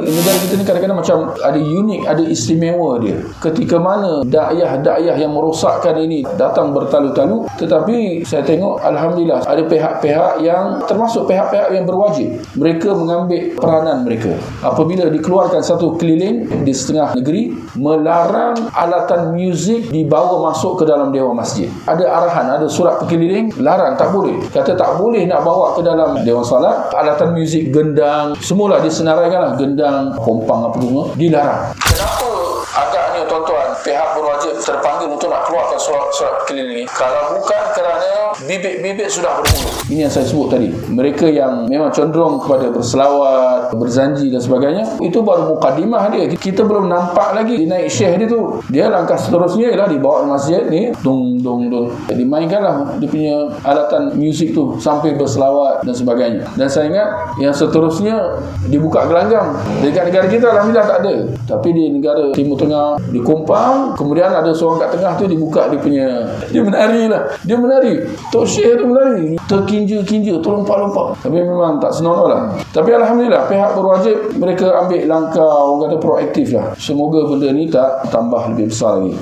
Negara kita ni kadang-kadang macam ada unik, ada istimewa dia. Ketika mana dakyah-dakyah yang merosakkan ini datang bertalu-talu, tetapi saya tengok alhamdulillah ada pihak-pihak yang termasuk pihak-pihak yang berwajib. Mereka mengambil peranan mereka. Apabila dikeluarkan satu keliling di setengah negeri, melarang alatan muzik dibawa masuk ke dalam dewan masjid. Ada arahan, ada surat perkeliling, larang, tak boleh. Kata tak boleh nak bawa ke dalam dewan salat alatan muzik, gendang, semualah disenaraikanlah, gendang, kompang apa semua dilarang. Kenapa agaknya tuan-tuan pihak berwajib terpanggil untuk nak keluarkan surat keliling ini? Kalau bukan kerana bibit-bibit sudah bermula. Ini yang saya sebut tadi. Mereka yang memang condong kepada berselawat, berzanji dan sebagainya, itu baru mukadimah dia. Kita belum nampak lagi naik syekh dia tu. Dia langkah seterusnya ialah dibawa ke masjid ni, dung dung dung, dimainkanlah dia punya alatan muzik tu sampai berselawat dan sebagainya. Dan saya ingat yang seterusnya dibuka gelanggang. Dekat negara kita alhamdulillah tak ada. Tapi di negara Timur Tengah, di Kompang, kemudian ada seorang kat tengah tu dibuka dia punya, dia menari lah. Dia menari. Tok Syekh tu menari. Terkinja-kinja, terlompat-lompat. Tapi memang tak senonoh lah. Tapi alhamdulillah pihak berwajib mereka ambil langkah, orang kata proaktif lah. Semoga benda ni tak tambah lebih besar lagi.